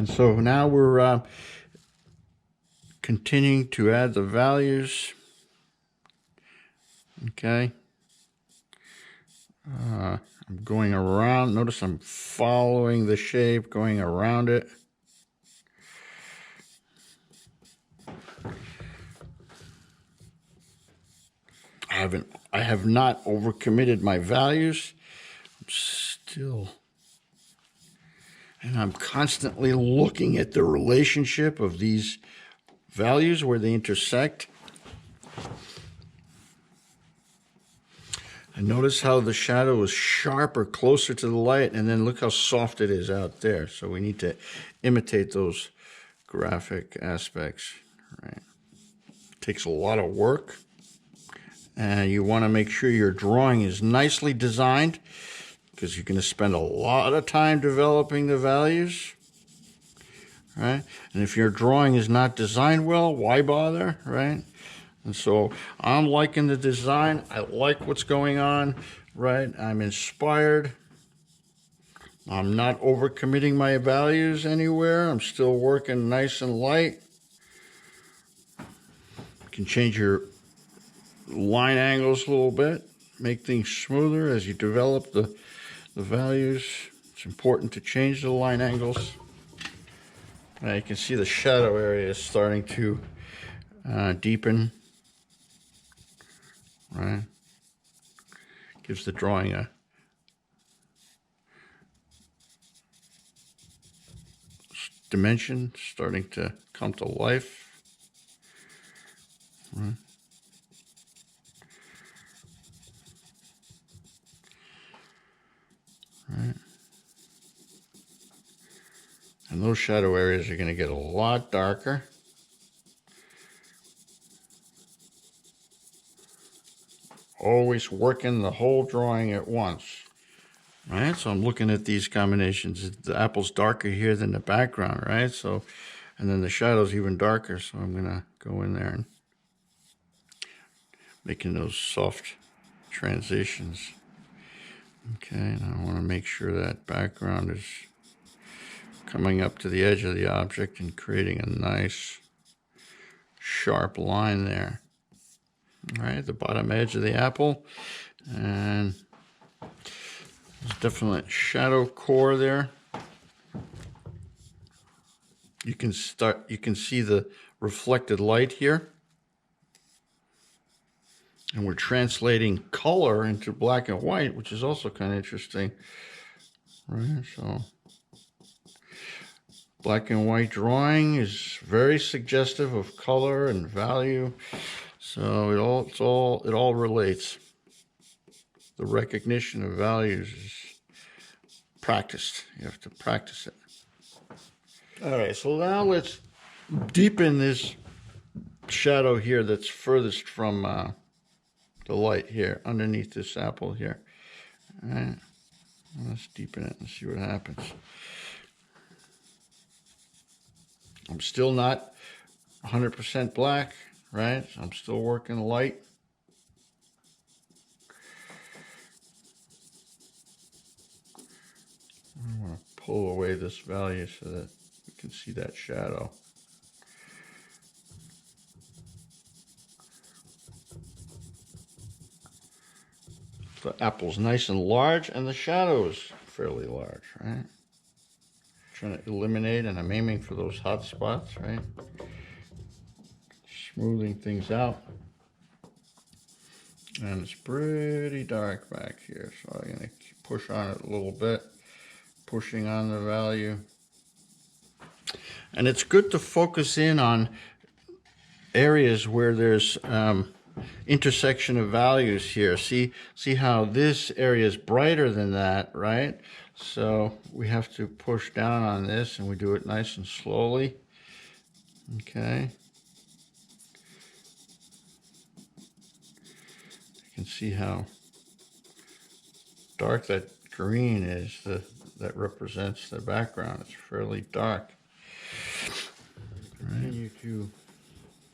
And so now we're continuing to add the values. Okay. I'm going around. Notice I'm following the shape, going around it. I have not overcommitted my values. And I'm constantly looking at the relationship of these values where they intersect. And notice how the shadow is sharper, closer to the light, and then look how soft it is out there. So we need to imitate those graphic aspects, right? It takes a lot of work, and you want to make sure your drawing is nicely designed, because you're going to spend a lot of time developing the values, right? And if your drawing is not designed well, why bother, right? And so I'm liking the design. I like what's going on, right? I'm inspired. I'm not overcommitting my values anywhere. I'm still working nice and light. You can change your line angles a little bit, make things smoother as you develop the values. It's important to change the line angles. Now you can see the shadow area is starting to deepen, right? Gives the drawing a dimension, starting to come to life, right? Right. And those shadow areas are going to get a lot darker. Always working the whole drawing at once. Right, so I'm looking at these combinations. The apple's darker here than the background, right? So, and then the shadow's even darker. So I'm gonna go in there and making those soft transitions. Okay, and I want to make sure that background is coming up to the edge of the object and creating a nice sharp line there. All right, the bottom edge of the apple, and there's definitely a shadow core there. You can see the reflected light here. And we're translating color into black and white, which is also kind of interesting. Right, so black and white drawing is very suggestive of color and value. So it all relates. The recognition of values is practiced. You have to practice it. All right, so now let's deepen this shadow here that's furthest from the light here, underneath this apple here. All right, let's deepen it and see what happens. I'm still not 100% black, right? I'm still working light. I want to pull away this value so that we can see that shadow. The apple's nice and large, and the shadow is fairly large, right? Trying to eliminate, and I'm aiming for those hot spots, right? Smoothing things out. And it's pretty dark back here, so I'm going to push on it a little bit, pushing on the value. And it's good to focus in on areas where there's intersection of values here. See how this area is brighter than that, right? So we have to push down on this, and we do it nice and slowly. Okay. You can see how dark that green is. That represents the background. It's fairly dark. Continue to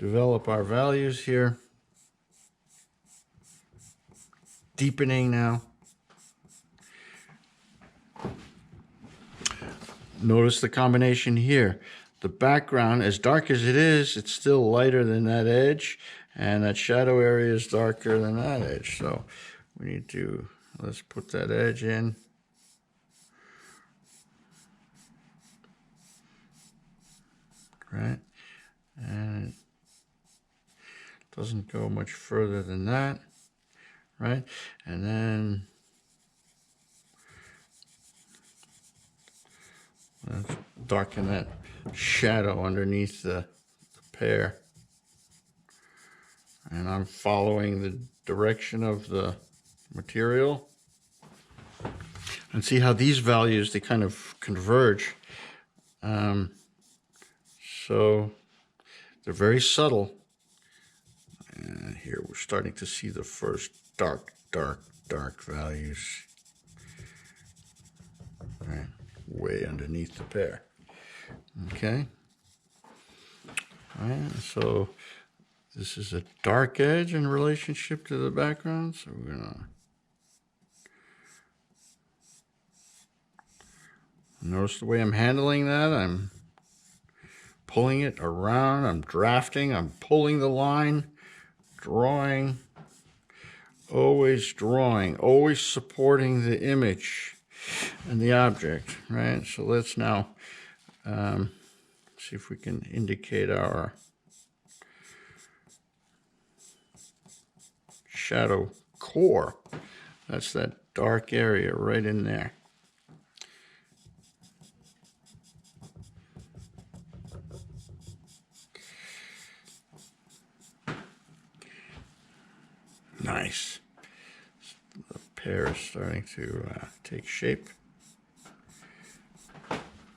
develop our values here. Deepening now. Notice the combination here. The background, as dark as it is, it's still lighter than that edge, and that shadow area is darker than that edge. So we need to, let's put that edge in. Right? And it doesn't go much further than that. Right? And then let's darken that shadow underneath the pear. And I'm following the direction of the material. And see how these values, they kind of converge. So they're very subtle. And here we're starting to see the first dark values. Right, way underneath the pear. Okay. All right, so this is a dark edge in relationship to the background. So we're gonna notice the way I'm handling that. I'm pulling it around, I'm drafting, I'm pulling the line, drawing, always supporting the image and the object, right? So let's now see if we can indicate our shadow core. That's that dark area right in there. Nice. The pear is starting to take shape.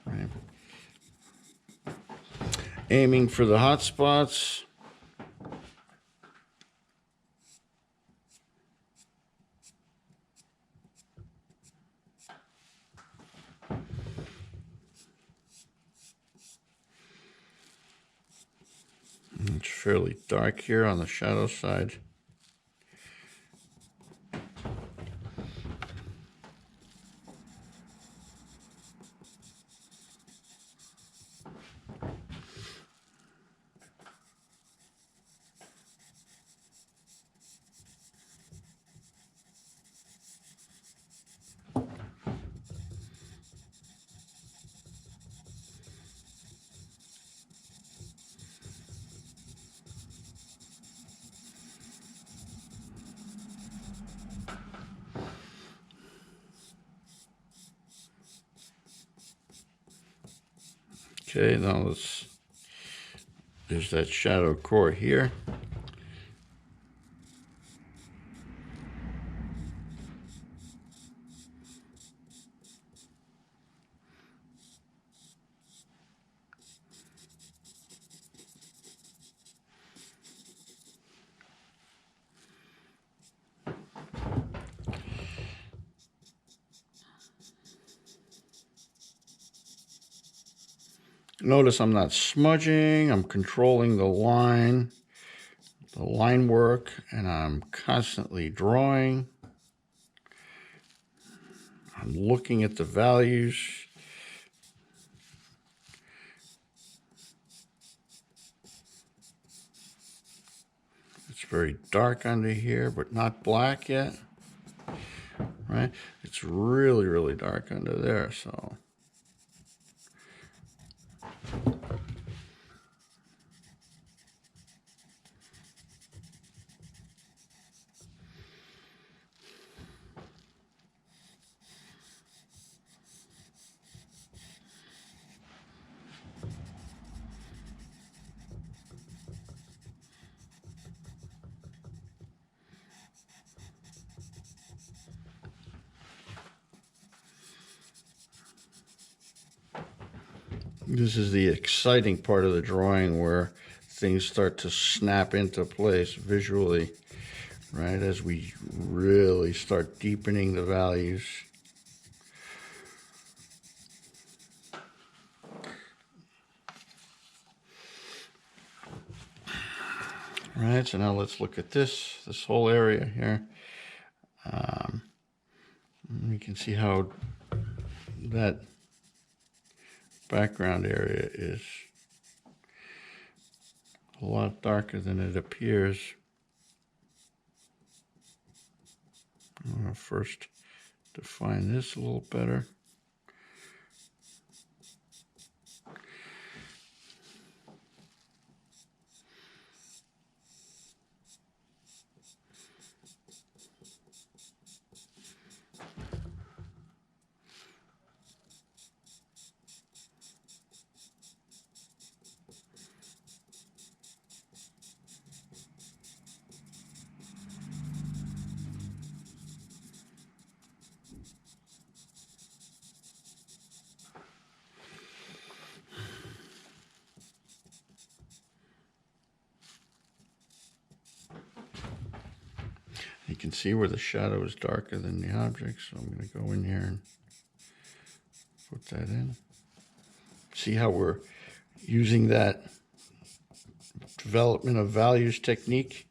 Right. Aiming for the hot spots. It's fairly dark here on the shadow side. Okay, now there's that shadow core here. Notice I'm not smudging, I'm controlling the line work, and I'm constantly drawing. I'm looking at the values. It's very dark under here, but not black yet, right? It's really, really dark under there, so. This is the exciting part of the drawing where things start to snap into place visually, right? As we really start deepening the values. Right, so now let's look at this whole area here. You can see how that background area is a lot darker than it appears. I'm going to first define this a little better. You can see where the shadow is darker than the object, so I'm going to go in here and put that in. See how we're using that development of values technique?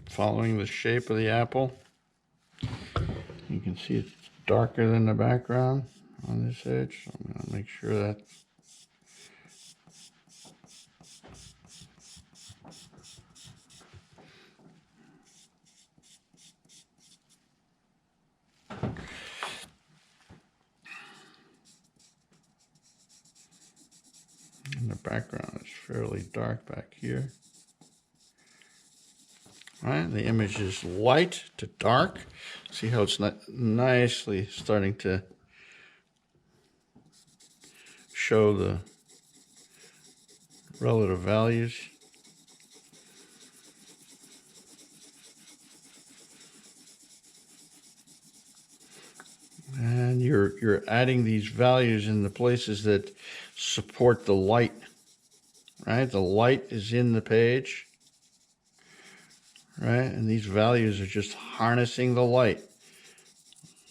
Following the shape of the apple. You can see it's darker than the background on this edge, so I'm going to make sure that and the background is fairly dark back here. All right, the image is light to dark. See how it's nicely starting to show the relative values. And you're adding these values in the places that support the light, right? The light is in the page, right? And these values are just harnessing the light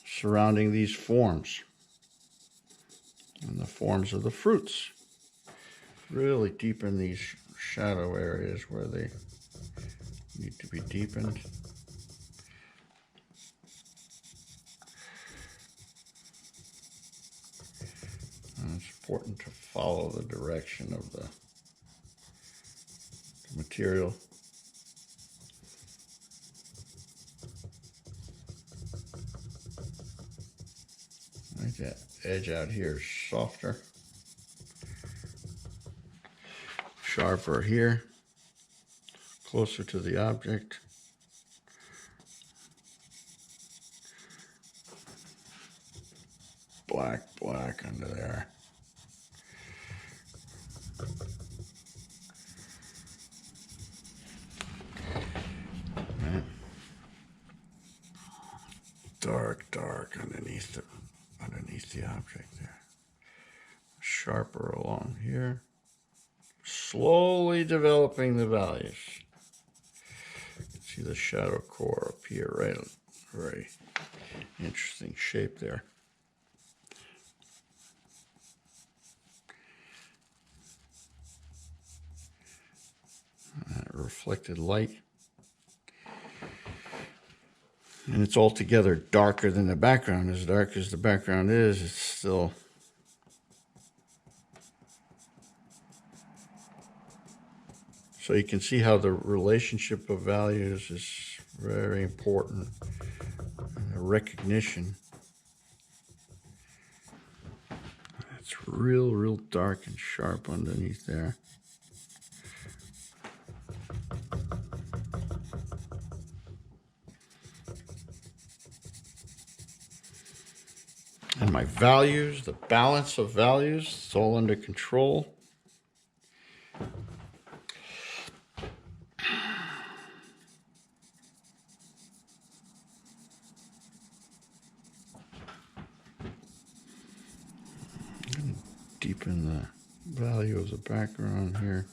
surrounding these forms. And the forms of the fruits. Really deepen these shadow areas where they need to be deepened. And it's important to follow the direction of the material. Like that edge out here is softer, sharper here, closer to the object. Black under there. Right. Dark underneath the object there. Sharper along here. Slowly developing the values. You can see the shadow core up here, right? Very interesting shape there. Reflected light. And it's altogether darker than the background. As dark as the background is, it's still so you can see how the relationship of values is very important. And the recognition. It's real dark and sharp underneath there. And my values, the balance of values, it's all under control. Deepen the value of the background here.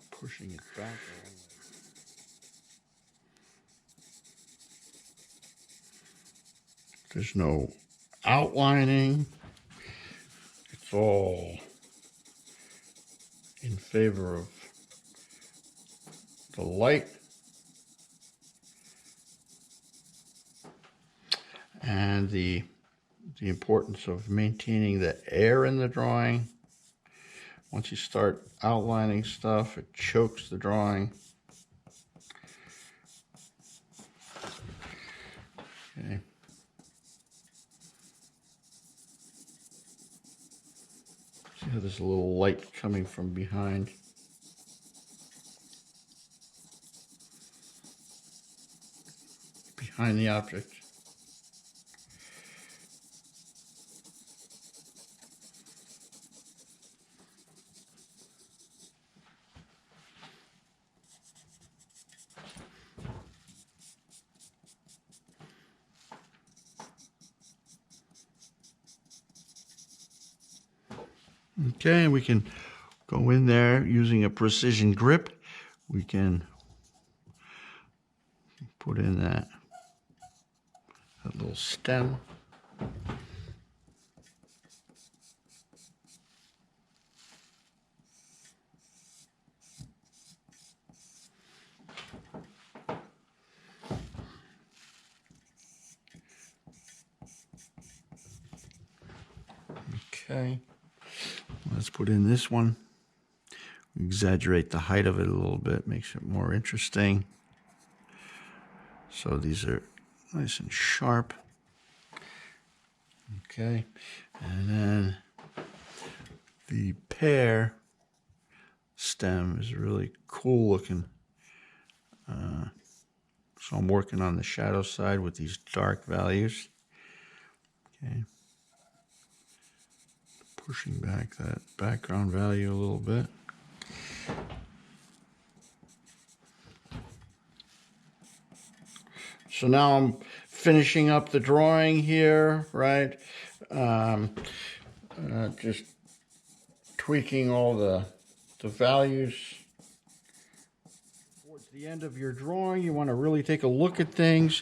Pushing it back. There's no outlining. It's all in favor of the light and the importance of maintaining the air in the drawing. Once you start outlining stuff, it chokes the drawing. Okay. See how there's a little light coming from behind. Behind the object. Okay, we can go in there using a precision grip. We can put in that little stem. Okay, let's put in this one. Exaggerate the height of it a little bit, makes it more interesting. So these are nice and sharp. Okay, and then the pear stem is really cool looking. So I'm working on the shadow side with these dark values. Okay, pushing back that background value a little bit. So now I'm finishing up the drawing here, right? Just tweaking all the values. Towards the end of your drawing, you want to really take a look at things,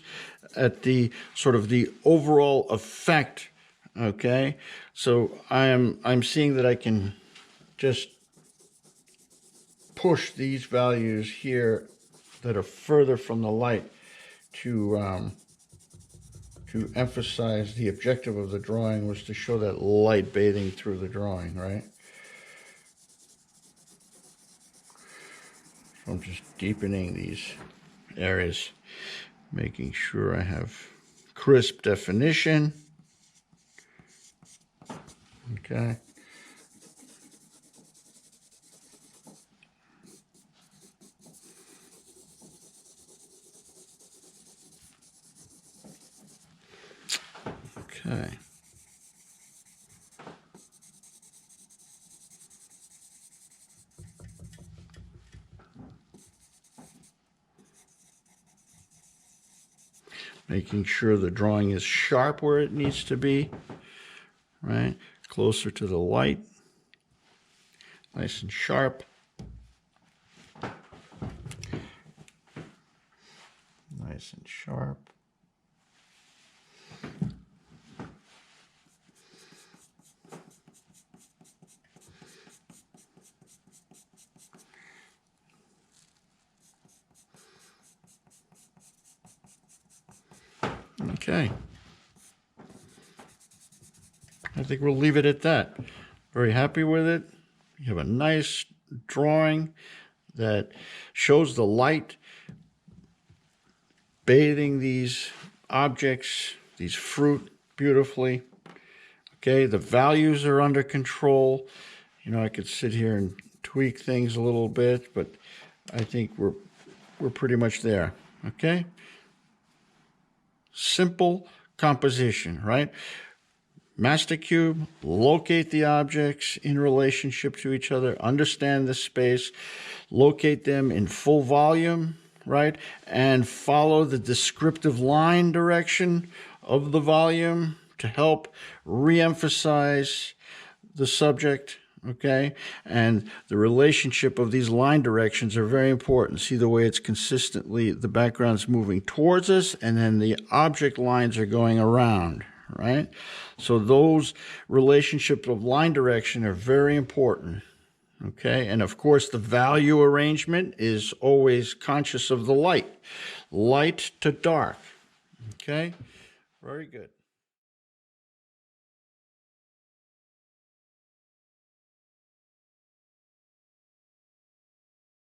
at the sort of the overall effect. Okay, so I'm seeing that I can just push these values here that are further from the light to emphasize the objective of the drawing was to show that light bathing through the drawing, right? So I'm just deepening these areas, making sure I have crisp definition. Okay. Okay. Making sure the drawing is sharp where it needs to be, right? Closer to the light. Nice and sharp. Nice and sharp. Okay. I think we'll leave it at that. Very happy with it. You have a nice drawing that shows the light bathing these objects, these fruit, beautifully. Okay, the values are under control. You know, I could sit here and tweak things a little bit, but I think we're pretty much there. Okay? Simple composition, right? Master cube, locate the objects in relationship to each other, understand the space, locate them in full volume, right? And follow the descriptive line direction of the volume to help re-emphasize the subject, okay? And the relationship of these line directions are very important. See the way it's consistently, the background's moving towards us, and then the object lines are going around, right? So those relationships of line direction are very important, okay? And of course, the value arrangement is always conscious of the light to dark, okay? Very good.